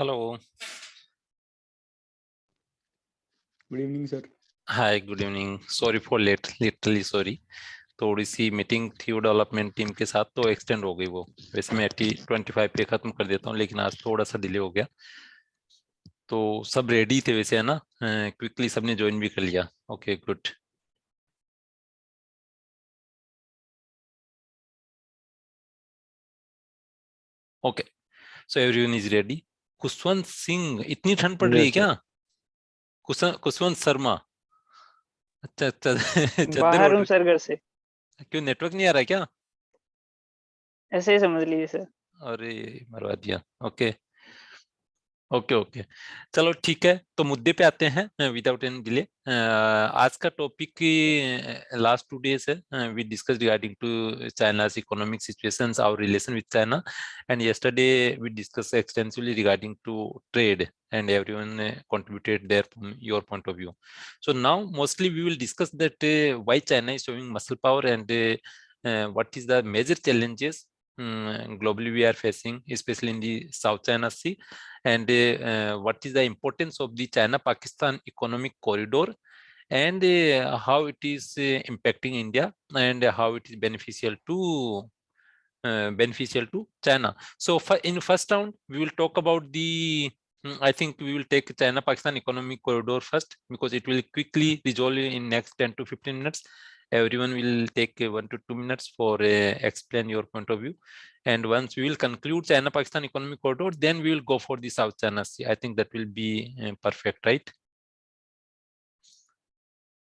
Hello. Good evening, sir. Hi, good evening. Sorry for late, literally sorry. थोड़ी सी meeting थी वो development team के साथ, तो एक्सटेंड हो गई वो। वैसे मैं 25 पे खत्म कर देता हूँ, लेकिन आज थोड़ा सा डिले हो गया। तो सब रेडी थे वैसे, है ना? क्विकली सबने ज्वाइन भी कर लिया। Okay, good. Okay, so everyone is ready. Khushwant Singh, इतनी ठंड पड़ रही है क्या? खुशवंत शर्मा, अच्छा अच्छा। चद्दर बाहर ओढ़, हूँ सर घर से। क्यों नेटवर्क नहीं आ रहा है क्या? ऐसे ही समझ लीजिए सर। अरे मरवा दिया। ओके ओके ओके, चलो ठीक है। तो मुद्दे पे आते हैं विदाउट एनी डिले। आज का टॉपिक की लास्ट 2 days है, we discuss regarding to China's economic situations, our relation with China, and yesterday we discussed extensively regarding to trade, and everyone contributed their your point of view. So now mostly we will discuss that why China is showing muscle power, and what is the major challenges globally we are facing, especially in the South China Sea, and what is the importance of the China-Pakistan economic corridor, and how it is impacting India, and how it is beneficial to China. So in first round, we will talk about the I think we will take China-Pakistan economic corridor first, because it will quickly resolve in next 10 to 15 minutes. Everyone will take 1 to 2 minutes for explain your point of view. And once we will conclude China-Pakistan economic corridor, then we will go for the South China Sea. I think that will be perfect, right?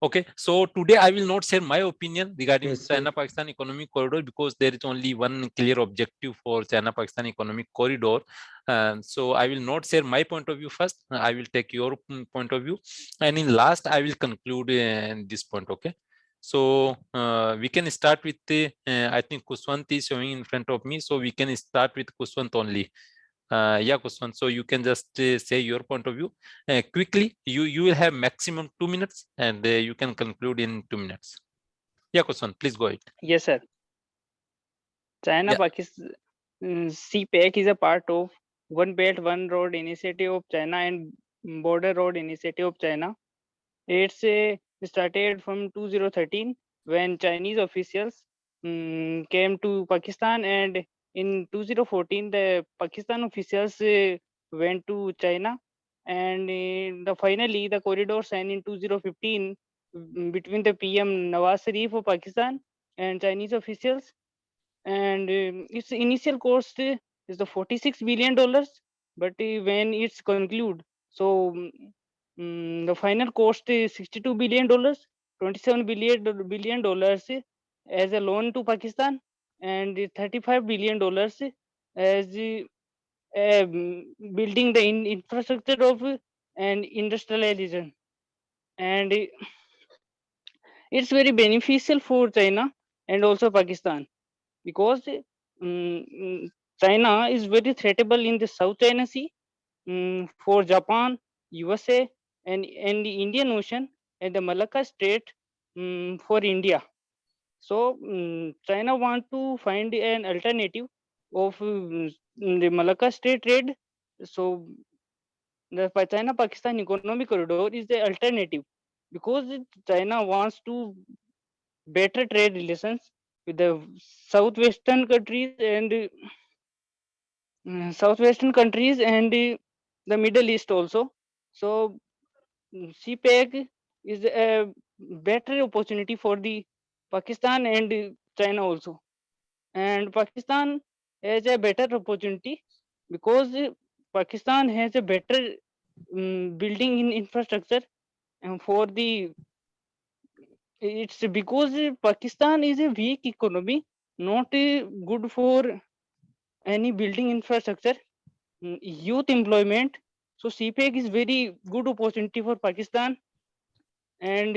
Okay, so today I will not share my opinion regarding Yes, sir. China-Pakistan economic corridor, because there is only one clear objective for China-Pakistan economic corridor. So I will not share my point of view first. I will take your point of view, and in last I will conclude this point. Okay, so we can start with I think Kuswant is showing in front of me, so we can start with Kuswant only. Yeah, Kuswant, so you can just say your point of view quickly. You will have maximum 2 minutes, and you can conclude in 2 minutes. Yeah, Kuswant, please go ahead. Yes sir. China-Pakistan Cpec is a part of One Belt One Road initiative of China and Border Road initiative of China. It's started from 2013 when Chinese officials came to Pakistan, and in 2014 the Pakistan officials went to China, and finally the corridor signed in 2015 between the PM Nawaz Sharif of Pakistan and Chinese officials, and its initial cost is the $46 billion, but when it's conclude, so the final cost is $62 billion, $27 billion as a loan to Pakistan, and $35 billion as building the infrastructure of and industrialization, and it's very beneficial for China and also Pakistan, because China is very threatable in the South China Sea for Japan, USA, and the Indian Ocean, and the Malacca Strait for India. So China want to find an alternative of the Malacca Strait trade. So the China-Pakistan economic corridor is the alternative, because China wants to better trade relations with the southwestern countries and the Middle East also. So Cpec is a better opportunity for the Pakistan and China also, and Pakistan has a better opportunity because Pakistan has a better building in infrastructure, and for the it's because Pakistan is a weak economy, not good for any building infrastructure, youth employment. So Cpec is very good opportunity for Pakistan, and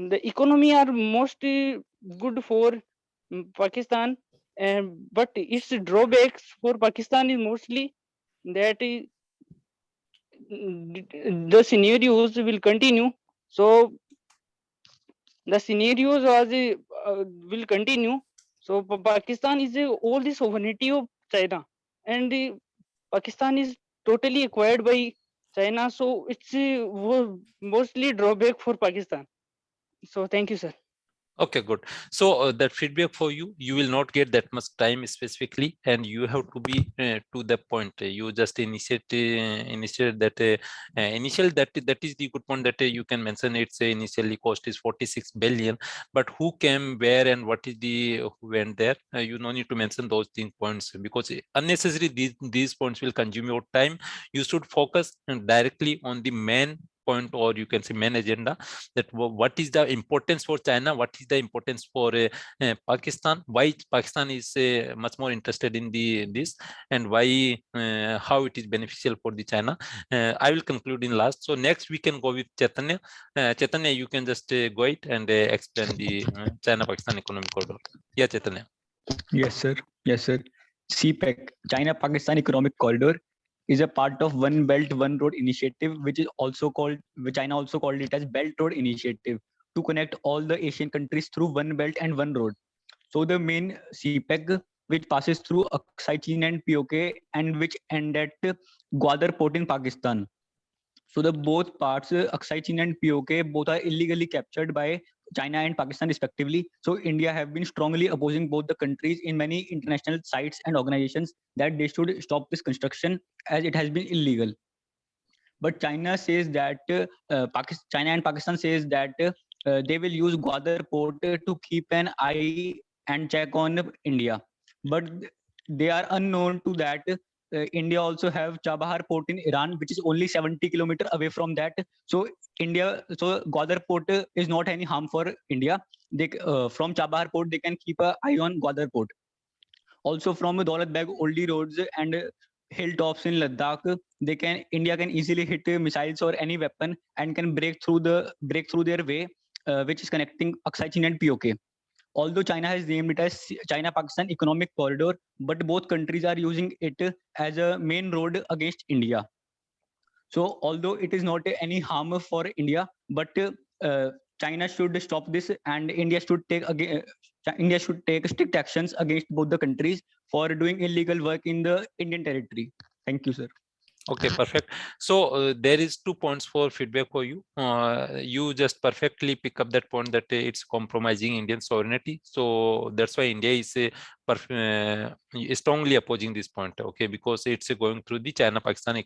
the economy are most good for Pakistan, and but its drawbacks for Pakistan is mostly that the scenarios will continue. So the scenarios will continue. So Pakistan is all the sovereignty of China, and Pakistan is totally acquired by China, so it's mostly drawback for Pakistan. So thank you, sir. Okay, good. So that feedback for you, you will not get that much time specifically, and you have to be to the point. You just initiate that initial that is the good point that you can mention. It's initially cost is 46 billion, but who came where and what is the who went there? You no need to mention those thing points, because unnecessary these points will consume your time. You should focus directly on the main point, or you can say main agenda, that what is the importance for China, what is the importance for Pakistan, why Pakistan is much more interested in this, and why how it is beneficial for the China. I will conclude in last. So next we can go with Chaitanya. Chaitanya, you can just go ahead and explain the China-Pakistan economic corridor. Yeah, Chaitanya. Yes, sir. Yes, sir. Cpec, China-Pakistan Economic Corridor, is a part of One Belt, One Road initiative, which China also called it as Belt Road Initiative, to connect all the Asian countries through one belt and one road. So the main Cpec, which passes through Aksai Chin and POK, and which end at Gwadar port in Pakistan. So the both parts, Aksai Chin and POK, both are illegally captured by China and Pakistan respectively. So India have been strongly opposing both the countries in many international sites and organizations that they should stop this construction as it has been illegal. But China says that China and Pakistan says that they will use Gwadar port to keep an eye and check on India. But they are unknown to that. India also have Chabahar port in Iran, which is only 70 kilometers away from that. So Gwadar port is not any harm for India. They from Chabahar port they can keep an eye on Gwadar port. Also from Daulat Beg Oldie roads and hilltops in Ladakh, India can easily hit missiles or any weapon and can break through their way, which is connecting Aksai Chin and POK. Although China has named it as China-Pakistan Economic Corridor, but both countries are using it as a main road against India. So although it is not any harm for India, but China should stop this, and India should take strict actions against both the countries for doing illegal work in the Indian territory. Thank you, sir. Okay, perfect. So there is 2 points for feedback for you. You just perfectly pick up that point that it's compromising Indian sovereignty. So that's why India is strongly opposing this point. Okay, because it's going through the China-Pakistan,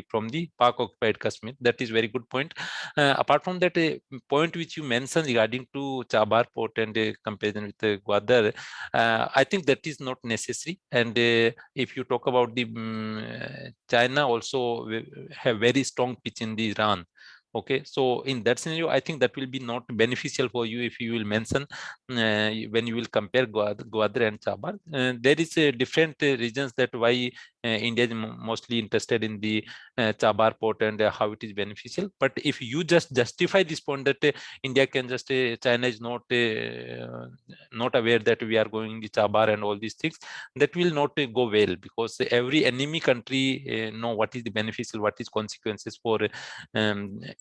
from the Pak-occupied Kashmir. That is very good point. Apart from that point which you mentioned regarding to Chabar port and comparison with Gwadar, I think that is not necessary. And if you talk about the China also have very strong pitch in the Iran. Okay, so in that scenario, I think that will be not beneficial for you if you will mention when you will compare Gwadar and Chabar. There is different reasons that why India is mostly interested in the Chabar port and how it is beneficial. But if you just justify this point that India can just China is not aware that we are going the Chabar and all these things, that will not go well, because every enemy country know what is the beneficial, what is consequences for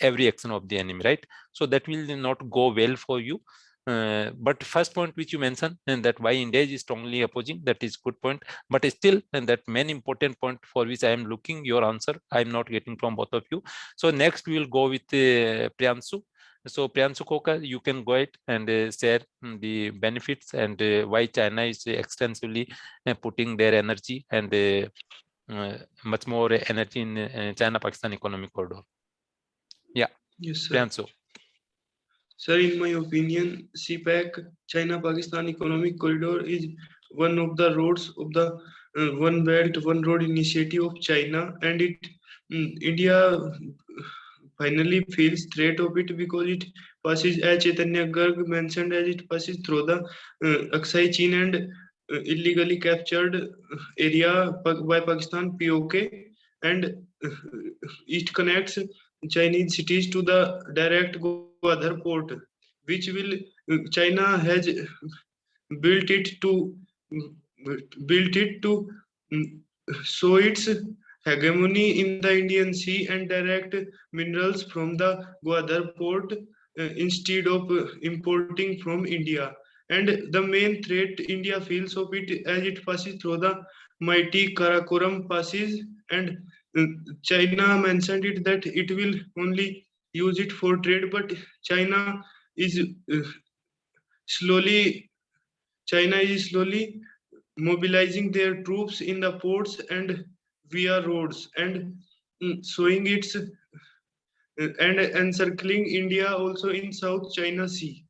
every action of the enemy, right? So that will not go well for you. But first point which you mentioned, and that why India is strongly opposing, that is good point. But still, and that main important point for which I am looking your answer, I am not getting from both of you. So next we will go with Priyanshu. So Priyanshu Koka, you can go ahead and share the benefits and why China is extensively putting their energy and much more energy in China-Pakistan economic corridor. Yeah. Yes, sir. Priyanshu. Sir, in my opinion, Cpec, China-Pakistan Economic Corridor, is one of the roads of the One Belt, One Road initiative of China, and India finally feels threat of it because it passes, as Chaitanya Garg mentioned, as it passes through the Aksai Chin and illegally captured area by Pakistan, POK, and it connects Chinese cities to the direct Gwadar port, which will China has built it to show its hegemony in the Indian Sea and direct minerals from the Gwadar port instead of importing from India. And the main threat India feels of it as it passes through the mighty Karakoram passes, and China mentioned it that it will only use it for trade, but China is uh, slowly China is slowly mobilizing their troops in the ports and via roads and showing its and encircling India also in South China Sea.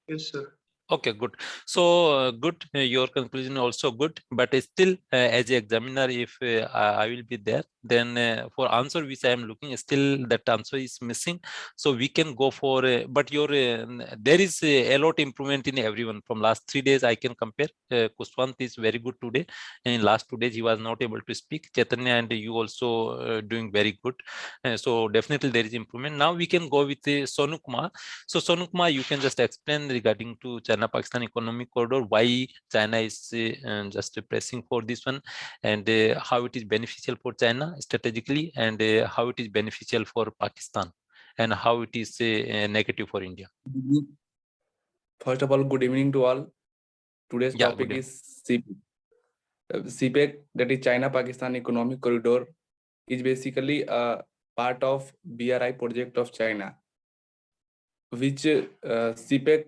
Yes, sir. Okay, good. So good. Your conclusion also good, but still, as an examiner, if I will be there, then for answer which I am looking, still that answer is missing. So we can go for. But your there is a lot improvement in everyone from last 3 days. I can compare. Kuswant is very good today. In last 2 days he was not able to speak. Chaitanya and you also doing very good. So definitely there is improvement. Now we can go with Sonu Kumar. So Sonu Kumar, you can just explain regarding to China-Pakistan economic corridor, why China is just pressing for this one, and how it is beneficial for China strategically, and how it is beneficial for Pakistan, and how it is negative for India. First of all, good evening to all. Today's Yeah, topic good is Cpec, that is China-Pakistan economic corridor, is basically a part of BRI project of China, which Cpec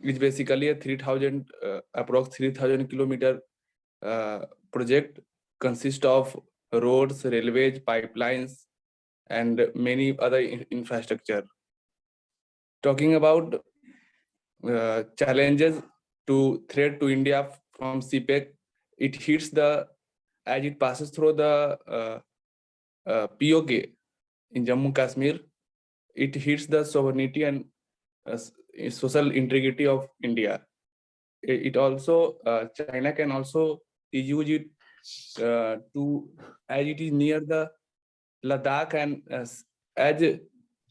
is basically a 3,000 approx 3,000 kilometer project, consists of roads, railways, pipelines, and many other infrastructure. Talking about challenges to threat to India from Cpec, it hits as it passes through the POK in Jammu Kashmir, it hits the sovereignty and social integrity of India. It also China can also use it to, as it is near the Ladakh, and as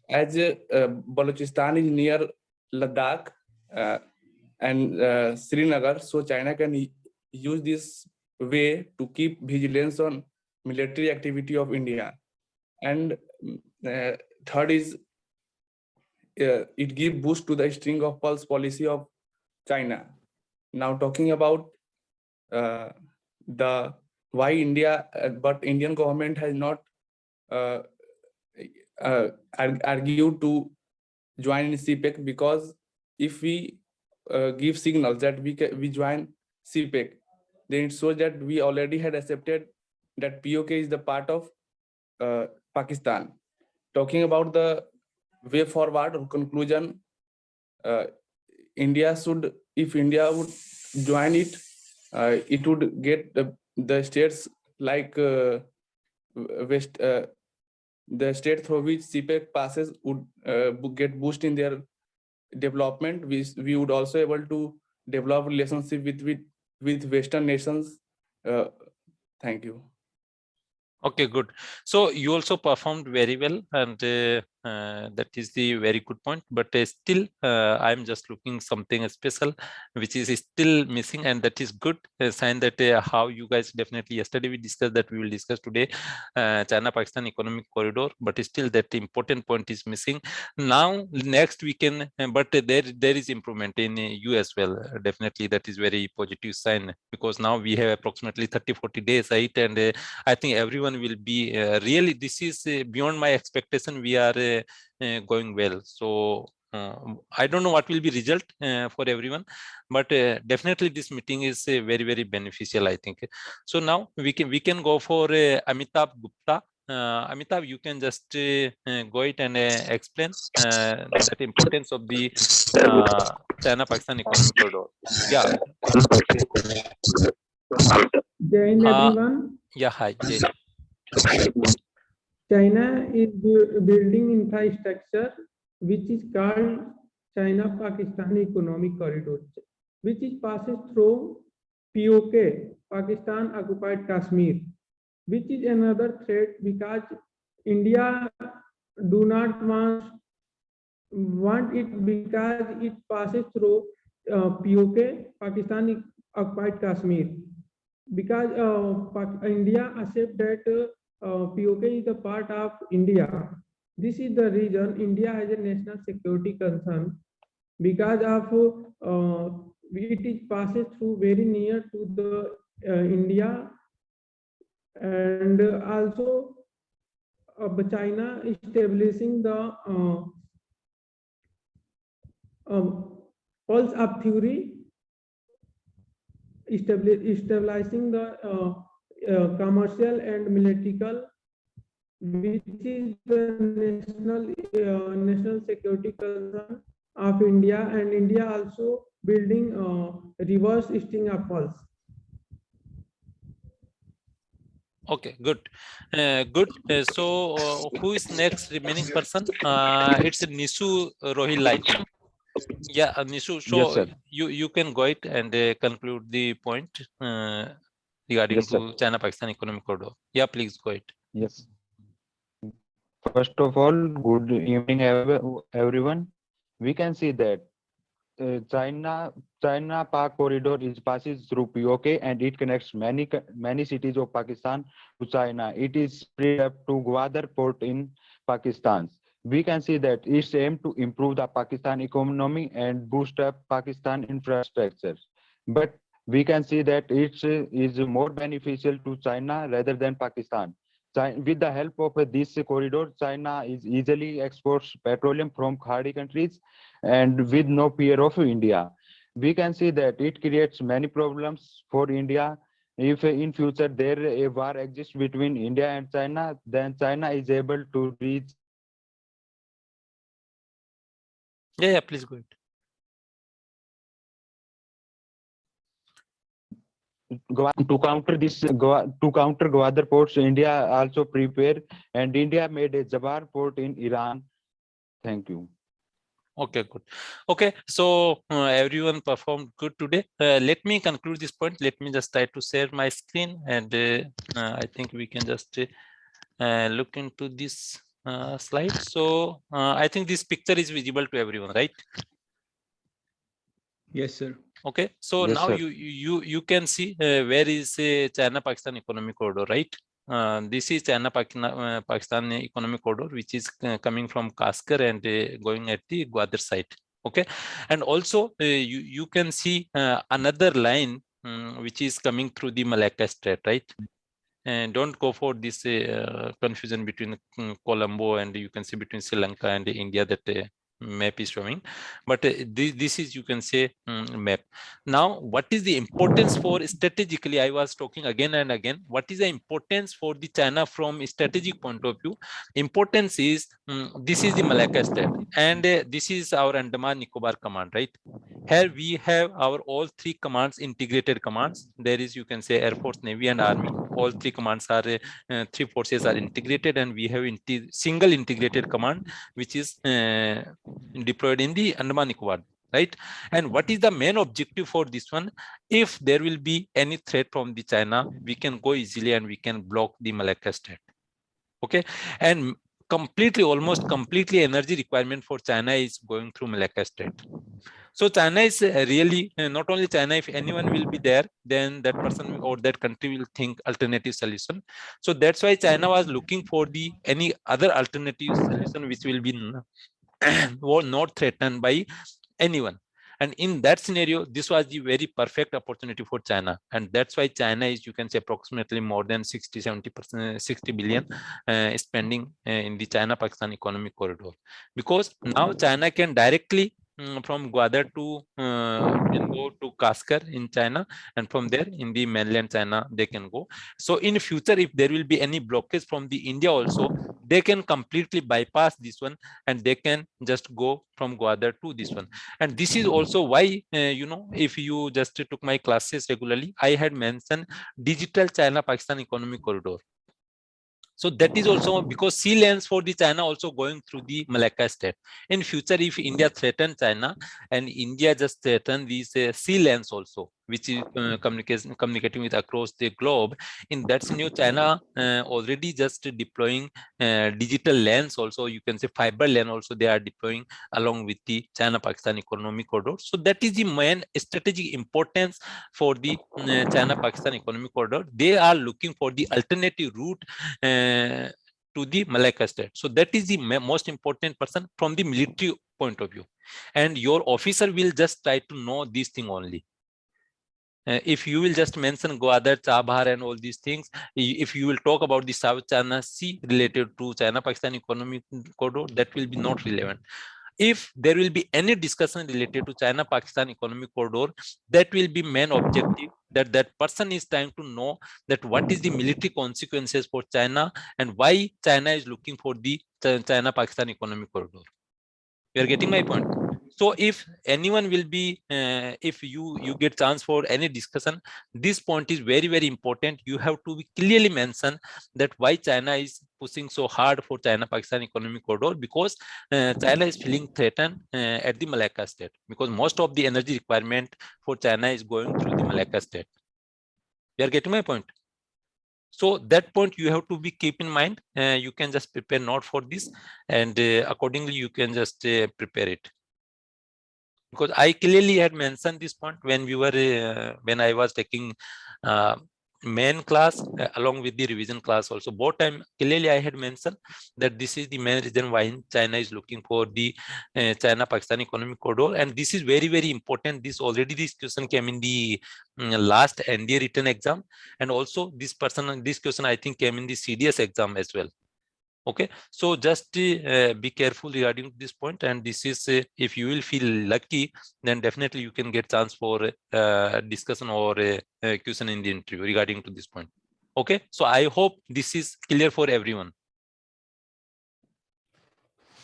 Balochistan is near Ladakh and Srinagar, so China can use this way to keep vigilance on military activity of India. And third is it gives boost to the string of pulse policy of China. Now talking about the why India, but Indian government has not argued to join in Cpec, because if we give signals that we join Cpec, then it shows that we already had accepted that POK is the part of Pakistan. Talking about the way forward or conclusion, India should, if India would join it, it would get the states like West, the state through which Cpec passes would get boost in their development. We would also able to develop relationship with Western nations. Thank you. Okay, good. So you also performed very well, and that is the very good point. But still, I'm just looking something special, which is still missing, and that is good sign that how you guys definitely yesterday we discussed that we will discuss today China-Pakistan economic corridor, but still that important point is missing. Now next we can, but there is improvement in you as well. Definitely that is very positive sign, because now we have approximately 30-40 days, right? And I think everyone will be really, this is beyond my expectation. We are going well. So I don't know what will be result for everyone, but definitely this meeting is very beneficial, I think. So now we can go for Amitabh Gupta. Amitabh, you can just go ahead and explain that importance of the China-Pakistan economic corridor. Yeah. Jai Hind, everyone. Yeah, hi. Jay. China is building infrastructure which is called China-Pakistan economic corridor, which is passes through POK, Pakistan occupied Kashmir, which is another threat because India do not want it because it passes through POK, Pakistan occupied Kashmir, because India accept that POK is a part of India. This is the reason India has a national security concern, because of it is passes through very near to the India, and also China establishing the pulse up theory, stabilizing the commercial and military, which is the national security concern of India, and India also building reverse sting of pulse. Okay, good. Good. So who is next remaining person? It's Nisu Rohilite. Yeah, Nisu. So Yes, sir. you can go ahead and conclude the point regarding Yes, sir. to China-Pakistan economic corridor. Yeah, please go ahead. Yes. First of all, good evening, everyone. We can see that China-Pak corridor is passes through POK and it connects many cities of Pakistan to China. It is spread up to Gwadar port in Pakistan. We can see that it's aimed to improve the Pakistan economy and boost up Pakistan infrastructure. But we can see that it is more beneficial to China rather than Pakistan. With the help of this corridor, China is easily exports petroleum from Khadi countries and with no fear of India. We can see that it creates many problems for India. If in future there a war exists between India and China, then China is able to reach. Yeah, please go ahead. To counter this, to counter Gwadar ports, India also prepare, and India made a Jabar port in Iran. Thank you. Okay, good. Okay, so everyone performed good today. Let me conclude this point. Let me just try to share my screen, and I think we can just look into this slide. So I think this picture is visible to everyone, right? Yes, sir. Okay, so Yes, now sir. you can see where is China-Pakistan economic corridor, right? This is China-Pakistan economic corridor, which is coming from Kaskar and going at the Gwadar side. Okay, and also you can see another line which is coming through the Malacca Strait, right? And don't go for this confusion between Colombo and you can see between Sri Lanka and India that map is showing, but this is, you can say, map. Now what is the importance for strategically, I was talking again and again, what is the importance for the China from a strategic point of view? Importance is this is the Malacca Strait and this is our Andaman Nicobar command, right? Here we have our all three commands, integrated commands. There is, you can say, Air Force, Navy and Army. All three commands are three forces are integrated, and we have single integrated command which is deployed in the Andaman Nicobar, right? And what is the main objective for this one? If there will be any threat from the China, we can go easily and we can block the Malacca Strait. Okay, and almost completely energy requirement for China is going through Malacca Strait. So China is really not only China, if anyone will be there, then that person or that country will think alternative solution. So that's why China was looking for any other alternative solution which will be not threatened by anyone. And in that scenario, this was the very perfect opportunity for China. And that's why China is, you can say, approximately more than 60-70%, 60 billion spending in the China-Pakistan economic corridor. Because now China can directly from Gwadar to can go to Kaskar in China, and from there in the mainland China they can go. So in future, if there will be any blockage from the India also, they can completely bypass this one and they can just go from Gwadar to this one. And this is also why if you just took my classes regularly, I had mentioned digital China-Pakistan economic corridor. So that is also because sea lanes for the China also going through the Malacca Strait. In future, if India threaten China and India just threaten these sea lanes also, which is communicating with across the globe, in that scenario, China already just deploying digital lanes also, you can say fiber lane also they are deploying along with the China-Pakistan economic corridor. So that is the main strategic importance for the China-Pakistan economic corridor. They are looking for the alternative route to the Malacca Strait. So that is the most important person from the military point of view. And your officer will just try to know this thing only. If you will just mention Gwadar, Chabhar and all these things, if you will talk about the South China Sea related to China-Pakistan Economic Corridor, that will be not relevant. If there will be any discussion related to China-Pakistan Economic Corridor, that will be main objective, that that person is trying to know that what is the military consequences for China and why China is looking for the China-Pakistan Economic Corridor. You are getting my point? So if anyone will be, if you get chance for any discussion, this point is very, very important. You have to be clearly mention that why China is pushing so hard for China-Pakistan Economic Corridor, because China is feeling threatened at the Malacca state, because most of the energy requirement for China is going through the Malacca state. You are getting my point? So that point you have to be keep in mind. You can just prepare note for this, and accordingly you can just prepare it. Because I clearly had mentioned this point when we were when I was taking main class along with the revision class also. Both time clearly I had mentioned that this is the main reason why China is looking for the China-Pakistan Economic Corridor, and this is very, very important. This question came in the last NDA written exam, and also this question I think came in the CDS exam as well. Okay, so just be careful regarding this point, and this is if you will feel lucky, then definitely you can get chance for discussion or question in the interview regarding to this point. Okay, so I hope this is clear for everyone.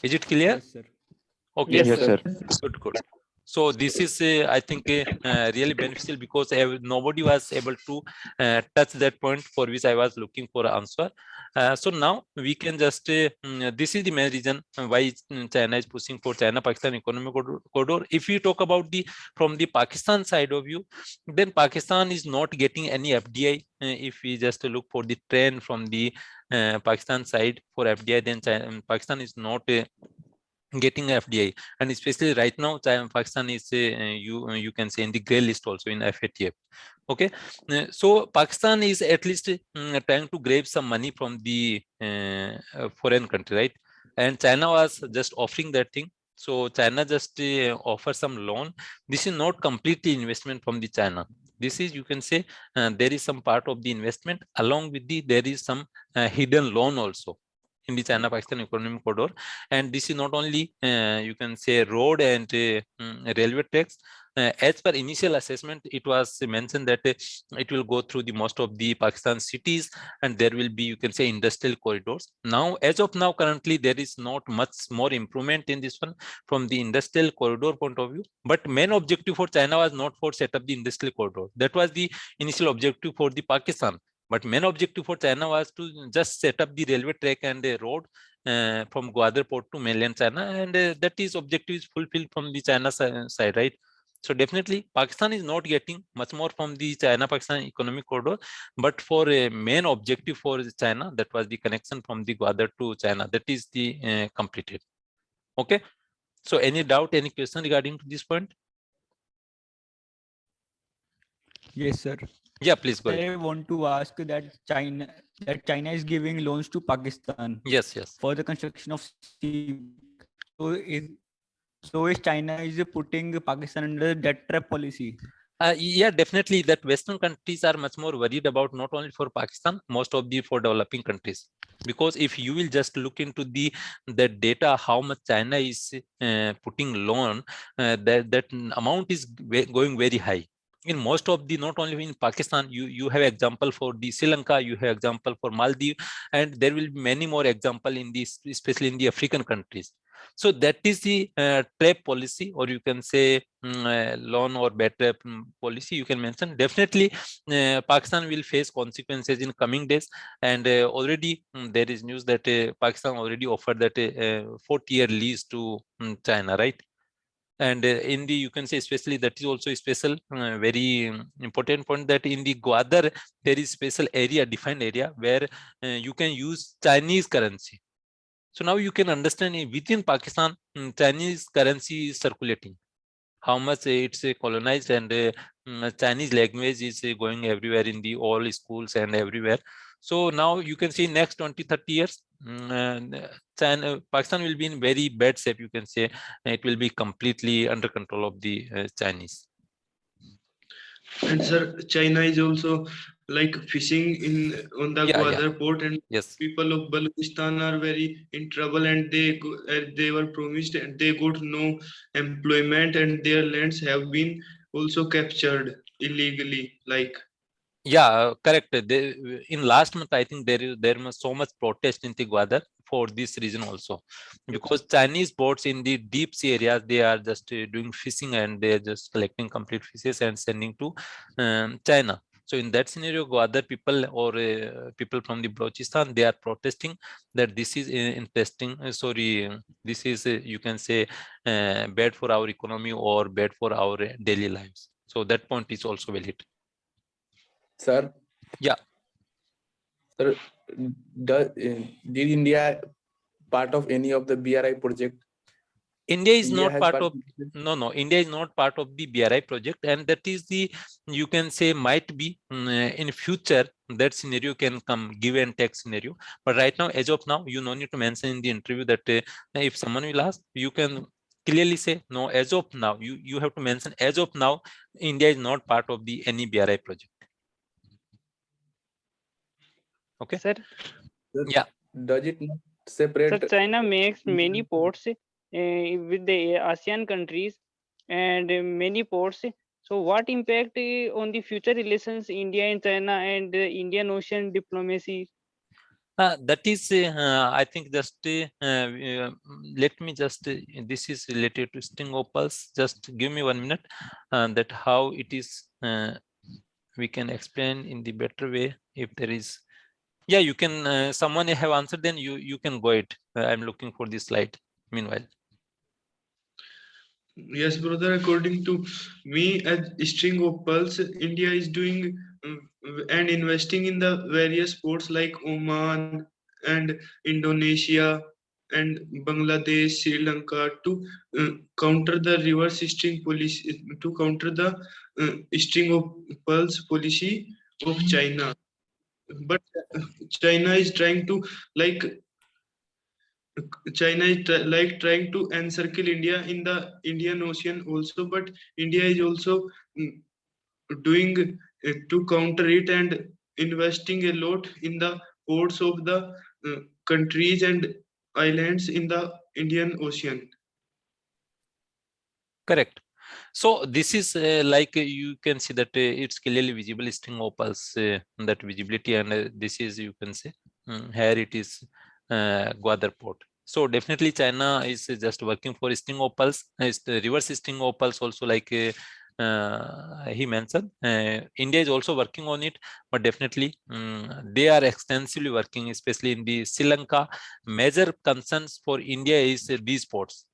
Is it clear? Yes, sir. Okay, Yes, sir. good, good. So this is I think really beneficial, because nobody was able to touch that point for which I was looking for an answer. So now we can just this is the main reason why China is pushing for China-Pakistan Economic Corridor. If we talk about the from the Pakistan side of view, then Pakistan is not getting any FDI. If we just look for the trend from the Pakistan side for FDI, then Pakistan is not getting FDI, and especially right now Pakistan is you can say in the gray list also in FATF. Okay, so Pakistan is at least trying to grab some money from the foreign country, right? And China was just offering that thing. So China just offer some loan. This is not completely investment from the China. This is, you can say, there is some part of the investment, along with the there is some hidden loan also in the China-Pakistan Economic Corridor. And this is not only you can say road and railway tracks. As per initial assessment, it was mentioned that it will go through the most of the Pakistan cities, and there will be, you can say, industrial corridors. Now, as of now, currently there is not much more improvement in this one from the industrial corridor point of view. But main objective for China was not for set up the industrial corridor. That was the initial objective for the Pakistan. But main objective for China was to just set up the railway track and a road from Gwadar port to mainland China, and that is objective is fulfilled from the China side, right? So definitely Pakistan is not getting much more from the China-Pakistan Economic Corridor, but for a main objective for China, that was the connection from the Gwadar to China, that is the completed. Okay, so any doubt, any question regarding to this point? Yes, sir. Yeah, please go ahead. I want to ask that China is giving loans to Pakistan. Yes, yes. For the construction of sea. So is China is putting Pakistan under debt trap policy? Yeah, definitely that Western countries are much more worried about, not only for Pakistan, most of the for developing countries. Because if you will just look into the data, how much China is putting loan, that amount is going very high. In most of the, not only in Pakistan, you have example for the Sri Lanka, you have example for Maldives, and there will be many more example in this, especially in the African countries. So that is the trap policy, or you can say loan or bad trap policy, you can mention. Definitely Pakistan will face consequences in coming days, and already there is news that Pakistan already offered that 40-year lease to China, right? And in the, you can say, especially that is also a special very important point, that in the Gwadar there is special area, defined area, where you can use Chinese currency. So now you can understand within Pakistan, Chinese currency is circulating, how much it's colonized, and Chinese language is going everywhere in the all schools and everywhere. So now you can see next 20-30 years, Pakistan will be in very bad shape, you can say. It will be completely under control of the Chinese. And sir, China is also like fishing on the Yeah, Gwadar port, and yes. people of Balochistan are very in trouble, and they were promised and they got no employment, and their lands have been also captured illegally. Like Yeah, correct. In last month, I think there was so much protest in the Gwadar for this reason also, because Chinese boats in the deep sea areas, they are just doing fishing and they are just collecting complete fishes and sending to China. So in that scenario, Gwadar people or people from the Balochistan, they are protesting that this is interesting. This is you can say bad for our economy or bad for our daily lives. So that point is also valid. Sir. Yeah. Sir, did India part of any of the BRI project? India is India not has part of participated? no, India is not part of the BRI project, and that is the, you can say, might be in future that scenario can come, give and take scenario. But right now, as of now, you no need to mention in the interview that if someone will ask, you can clearly say no. As of now, you have to mention as of now, India is not part of the any BRI project. Okay. Sir, Yeah. Does it not separate? Sir, China makes many ports with the ASEAN countries and many ports. So what impact on the future relations India and China and Indian Ocean diplomacy? That is, I think, just let me just, this is related to sting opals. Just give me 1 minute, that how it is, we can explain in the better way if there is. Yeah, you can, someone have answered, then you can go it. I'm looking for this slide meanwhile. yes, brother. According to me, as string of pearls, India is doing and investing in the various ports like Oman and Indonesia and Bangladesh, Sri Lanka to counter the reverse string policy, to counter the string of pearls policy of China. But China is trying to like China is trying to encircle India in the Indian Ocean also, but India is also doing to counter it and investing a lot in the ports of the countries and islands in the Indian Ocean. Correct. So this is like you can see that it's clearly visible string opals, that visibility, and this is, you can say, here it is Gwadar port. So definitely China is just working for string opals. It's the reverse string opals also, like he mentioned. India is also working on it, but definitely they are extensively working, especially in the Sri Lanka. Major concerns for India is these ports.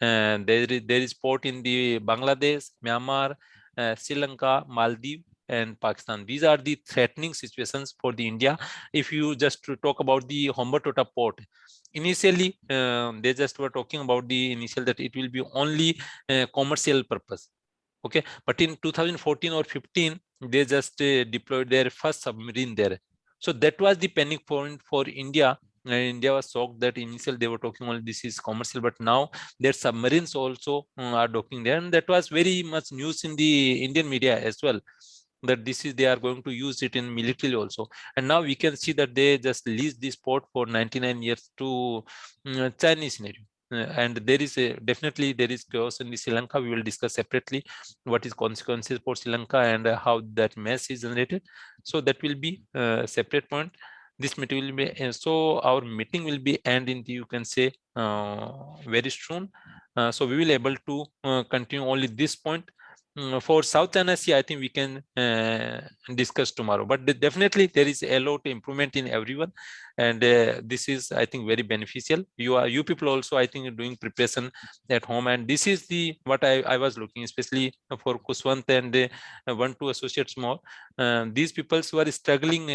There is port in the Bangladesh, Myanmar, Sri Lanka, Maldives, and Pakistan. These are the threatening situations for the India. If you just to talk about the Hambantota port, initially they just were talking about the initial that it will be only commercial purpose. Okay, but in 2014 or 15, they just deployed their first submarine there. So that was the panic point for India. India was shocked that initially they were talking only this is commercial, but now their submarines also are docking there, and that was very much news in the Indian media as well, that this is, they are going to use it in military also. And now we can see that they just leased this port for 99 years to Chinese scenario. And there is definitely there is chaos in the Sri Lanka. We will discuss separately what is consequences for Sri Lanka and how that mess is generated. So that will be a separate point. This meeting will be so our meeting will be end in the, you can say, very soon. So we will able to continue only this point. For South China Sea, I think we can discuss tomorrow, but definitely there is a lot of improvement in everyone, and this is, I think, very beneficial. You people also, I think, doing preparation at home, and this is the what I was looking, especially for Kuswant and 1-2 associates more. These people who are struggling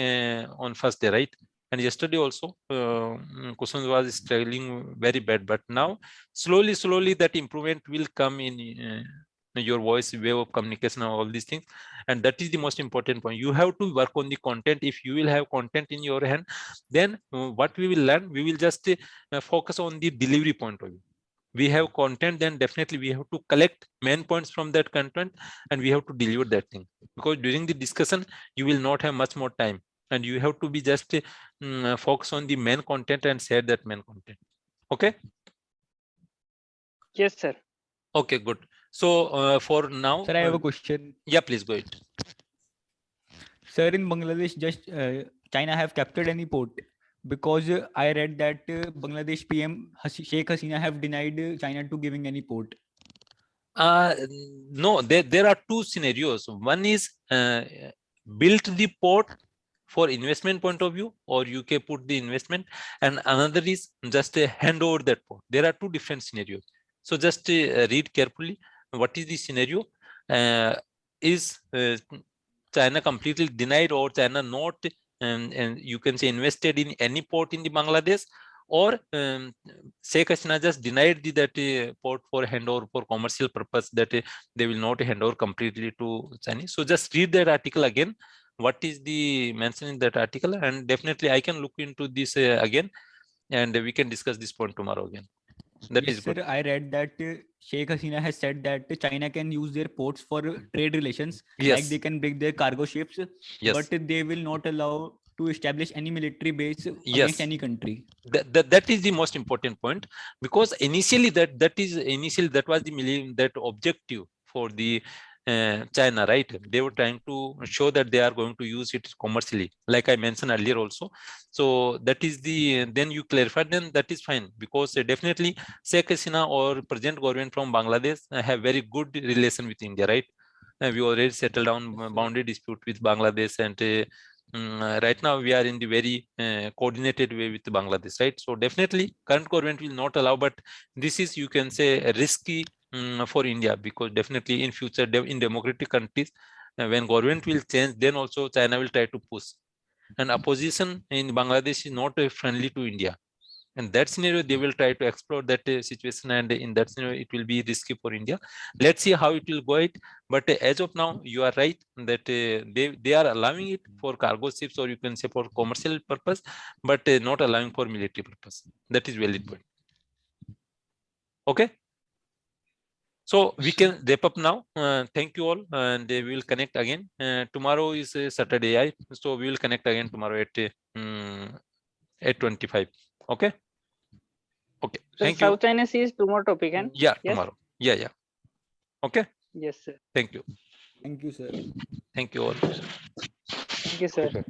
on first day, right? And yesterday also, Kuswant was struggling very bad, but now slowly that improvement will come in your voice, way of communication, all these things. And that is the most important point. You have to work on the content. If you will have content in your hand, then what we will learn, we will just focus on the delivery point of view. we have content, then definitely we have to collect main points from that content and we have to deliver that thing, because during the discussion you will not have much more time and you have to be just focus on the main content and share that main content. Okay. Yes, sir. Okay, good. So for now, Sir, I have a question. yeah, please go ahead. Sir, in Bangladesh, just China have captured any port? Because I read that Bangladesh PM Sheikh Hasina have denied China to giving any port. No, there are two scenarios. One is built the port for investment point of view, or UK put the investment, and another is just hand over that port. There are two different scenarios. So just read carefully what is the scenario. Is China completely denied, or China not, and you can say invested in any port in the Bangladesh, or Sheikh Hasina just denied that port for handover for commercial purpose, that they will not hand over completely to Chinese. So just read that article again. What is the mention in that article? And definitely I can look into this again, and we can discuss this point tomorrow again. That Yes, is good. sir, I read that Sheikh Hasina has said that China can use their ports for trade relations, like Yes. they can bring their cargo ships, Yes. but they will not allow to establish any military base Yes. against any country. That is the most important point, because initially that was the objective for the China, right? They were trying to show that they are going to use it commercially, like I mentioned earlier also. So that is the, then you clarified, then that is fine, because definitely Sheikh Hasina or present government from Bangladesh have very good relation with India, right? We already settled down boundary dispute with Bangladesh, and right now we are in the very coordinated way with Bangladesh, right? So definitely current government will not allow, but this is, you can say, risky for India, because definitely in future in democratic countries, when government will change, then also China will try to push, and opposition in Bangladesh is not friendly to India. In that scenario, they will try to explore that situation, and in that scenario, it will be risky for India. Let's see how it will go it. But as of now, you are right that they are allowing it for cargo ships, or you can say for commercial purpose, but not allowing for military purpose. That is valid point. Okay. So we can wrap up now. Thank you all, and we will connect again. Tomorrow is Saturday, right? So we will connect again tomorrow at 8:25. Okay. Okay. So Thank you. South China Sea is tomorrow topic, and Yeah, yes? tomorrow. Yeah. Okay. Yes, sir. Thank you. Thank you, sir. Thank you all. Thank you, sir. Sir.